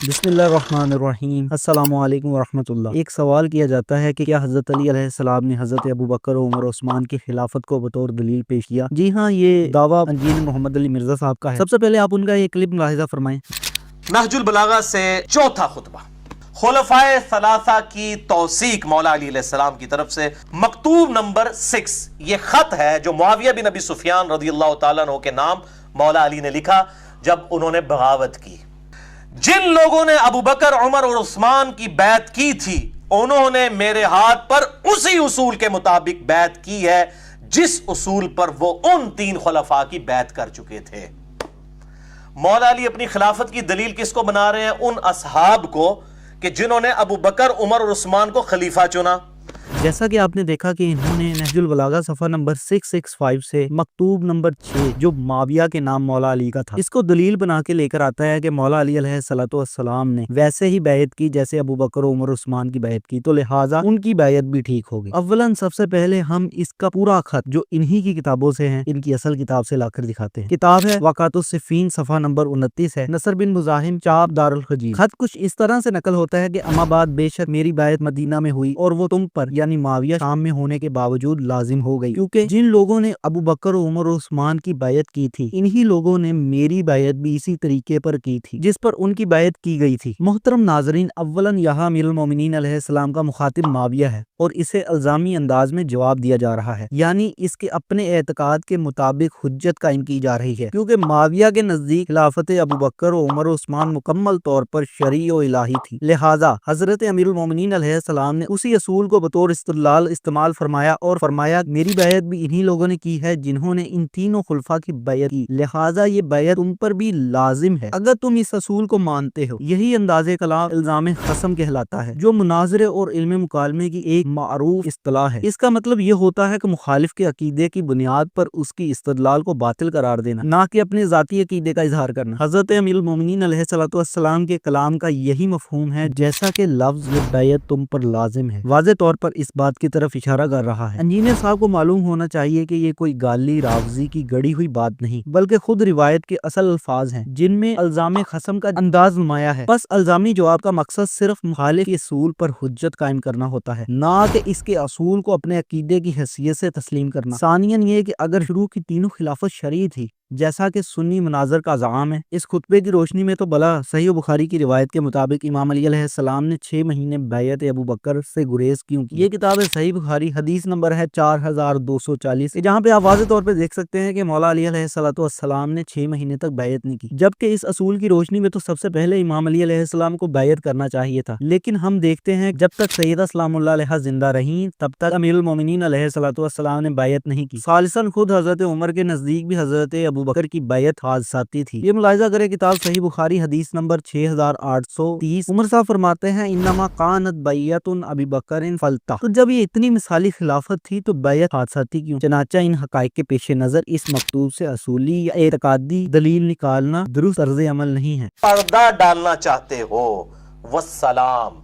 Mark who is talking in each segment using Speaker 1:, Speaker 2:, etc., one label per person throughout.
Speaker 1: بسم اللہ الرحمن الرحیم۔ السلام علیکم ورحمۃ اللہ۔ ایک سوال کیا جاتا ہے کہ کیا حضرت علی علیہ السلام نے حضرت ابوبکر عمر عثمان کی خلافت کو بطور دلیل پیش کیا؟ جی ہاں، یہ دعویٰ انجین محمد علی مرزا صاحب کا ہے۔ سب سے پہلے آپ ان کا یہ کلپ ملاحظہ فرمائیں۔
Speaker 2: نہج البلاغہ سے چوتھا خطبہ، خلفائے ثلاثہ کی توثیق مولا علی علیہ السلام کی طرف سے، مکتوب نمبر 6۔ یہ خط ہے جو معاویہ بن ابی سفیان رضی اللہ تعالیٰ عنہ کے نام مولا علی نے لکھا جب انہوں نے بغاوت کی۔ جن لوگوں نے ابو بکر عمر اور عثمان کی بیعت کی تھی، انہوں نے میرے ہاتھ پر اسی اصول کے مطابق بیعت کی ہے جس اصول پر وہ ان 3 خلفاء کی بیعت کر چکے تھے۔ مولا علی اپنی خلافت کی دلیل کس کو بنا رہے ہیں؟ ان اصحاب کو کہ جنہوں نے ابو بکر عمر اور عثمان کو خلیفہ چنا۔
Speaker 1: جیسا کہ آپ نے دیکھا کہ انہوں نے نہج البلاغہ صفحہ نمبر 665 سے مکتوب نمبر 6 جو معاویہ کے نام مولا علی کا تھا، اس کو دلیل بنا کے لے کر آتا ہے کہ مولا علی علیہ السلام نے ویسے ہی بیعت کی جیسے ابو بکر عمر عثمان کی بیعت کی، تو لہٰذا ان کی بیعت بھی ٹھیک ہوگی۔ اولاً سب سے پہلے ہم اس کا پورا خط جو انہی کی کتابوں سے ہیں، ان کی اصل کتاب سے لا کر دکھاتے ہیں۔ کتاب ہے واقعات الصفین صفحہ نمبر 29 ہے، نصر بن مزاحم، چاپ دارالخجیل۔ خط کچھ اس طرح سے نقل ہوتا ہے کہ اما بعد بے شک میری بیعت مدینہ میں ہوئی اور وہ تم پر یعنی معاویہ شام میں ہونے کے باوجود لازم ہو گئی، کیونکہ جن لوگوں نے ابو بکر عمر اور عثمان کی بیعت کی تھی، انہی لوگوں نے میری بیعت بھی اسی طریقے پر کی تھی جس پر ان کی بیعت کی گئی تھی۔ محترم ناظرین، اولاً یہاں امیر المومنین علیہ السلام کا مخاطب معاویہ ہے اور اسے الزامی انداز میں جواب دیا جا رہا ہے، یعنی اس کے اپنے اعتقاد کے مطابق حجت قائم کی جا رہی ہے، کیونکہ معاویہ کے نزدیک خلافت ابو بکر عمر اور عثمان مکمل طور پر شرعی و الہی تھی۔ لہٰذا حضرت امیر المومنین علیہ السلام نے اسی اصول کو بطور استدلال استعمال فرمایا اور فرمایا میری بیعت بھی انہی لوگوں نے کی ہے جنہوں نے ان تینوں خلفاء کی بیعت کی، لہٰذا یہ بیعت تم پر بھی لازم ہے اگر تم اس اصول کو مانتے ہو۔ یہی انداز کلام الزام خصم کہلاتا ہے، جو مناظرے اور علم مکالمے کی ایک معروف اصطلاح ہے۔ اس کا مطلب یہ ہوتا ہے کہ مخالف کے عقیدے کی بنیاد پر اس کی استدلال کو باطل قرار دینا، نہ کہ اپنے ذاتی عقیدے کا اظہار کرنا۔ حضرت امیر المومنین علیہ السلام کے کلام کا یہی مفہوم ہے، جیسا کہ لفظ یہ بیعت تم پر لازم ہے واضح طور پر اس بات کی طرف اشارہ کر رہا ہے۔ انجینئر صاحب کو معلوم ہونا چاہیے کہ یہ کوئی گالی راوزی کی گڑی ہوئی بات نہیں، بلکہ خود روایت کے اصل الفاظ ہیں جن میں الزام خصم کا انداز نمایاں ہے۔ بس الزامی جواب کا مقصد صرف مخالف کے اصول پر حجت قائم کرنا ہوتا ہے، نہ کہ اس کے اصول کو اپنے عقیدے کی حیثیت سے تسلیم کرنا۔ ثانیاً یہ کہ اگر شروع کی تینوں خلافت شرعی تھی جیسا کہ سنی مناظر کا زعم ہے، اس خطبے کی روشنی میں تو بلا صحیح بخاری کی روایت کے مطابق امام علی علیہ السلام نے 6 مہینے بیعت ابو بکر سے گریز کیوں کی؟ یہ کتاب ہے صحیح بخاری، حدیث نمبر ہے 4240، جہاں پہ آپ واضح طور پہ دیکھ سکتے ہیں کہ مولا علی علیہ السلام نے 6 مہینے تک بیعت نہیں کی، جبکہ اس اصول کی روشنی میں تو سب سے پہلے امام علی علیہ السلام کو بیعت کرنا چاہیے تھا۔ لیکن ہم دیکھتے ہیں جب تک سیدہ سلام اللہ علیہا زندہ رہیں تب تک امیر المومنین علیہ السلام نے بیعت نہیں کی۔ ثالثاً خود حضرت عمر کے نزدیک بھی حضرت ابو بکر کی بیعت حادثاتی تھی۔ یہ ملاحظہ کرے کتاب صحیح بخاری حدیث نمبر 6830۔ عمر صاحب فرماتے ہیں انما کانت بیعت ابی بکر فلتہ، تو جب یہ اتنی مثالی خلافت تھی تو بیعت حادثاتی کیوں؟ چنانچہ ان حقائق کے پیش نظر اس مکتوب سے اصولی یا اعتقادی دلیل نکالنا درست طرز عمل نہیں ہے۔
Speaker 2: پردہ ڈالنا چاہتے ہو، والسلام۔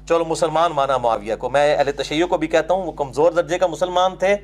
Speaker 2: چلو مسلمان مانا معاویہ کو، میں اہل تشیع کو بھی کہتا ہوں، وہ کمزور درجے کا مسلمان تھے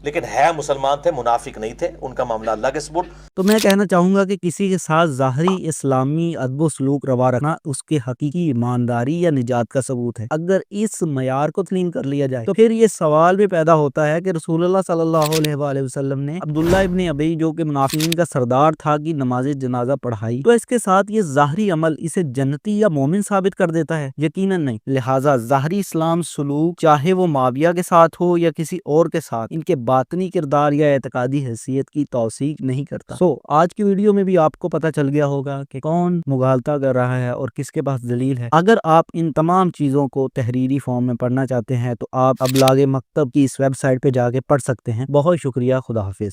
Speaker 2: لیکن ہے مسلمان تھے، منافق نہیں تھے، ان کا معاملہ اللہ کے سپرد۔
Speaker 1: تو میں کہنا چاہوں گا کہ کسی کے ساتھ ظاہری اسلامی ادب و سلوک روا رکھنا اس کے حقیقی ایمانداری یا نجات کا ثبوت ہے۔ اگر اس معیار کو تسلیم کر لیا جائے تو پھر یہ سوال بھی پیدا ہوتا ہے کہ رسول اللہ صلی اللہ علیہ وآلہ وسلم نے عبداللہ ابن ابی جو کہ منافقین کا سردار تھا کی نماز جنازہ پڑھائی، تو اس کے ساتھ یہ ظاہری عمل اسے جنتی یا مومن ثابت کر دیتا ہے؟ یقیناً نہیں۔ لہٰذا ظاہری اسلام سلوک چاہے وہ معاویہ کے ساتھ ہو یا کسی اور کے ساتھ، ان کے باطنی کردار یا اعتقادی حیثیت کی توثیق نہیں کرتا۔ آج کی ویڈیو میں بھی آپ کو پتہ چل گیا ہوگا کہ کون مغالطہ کر رہا ہے اور کس کے پاس دلیل ہے۔ اگر آپ ان تمام چیزوں کو تحریری فارم میں پڑھنا چاہتے ہیں تو آپ ابلاغ مکتب کی اس ویب سائٹ پہ جا کے پڑھ سکتے ہیں۔ بہت شکریہ، خدا حافظ۔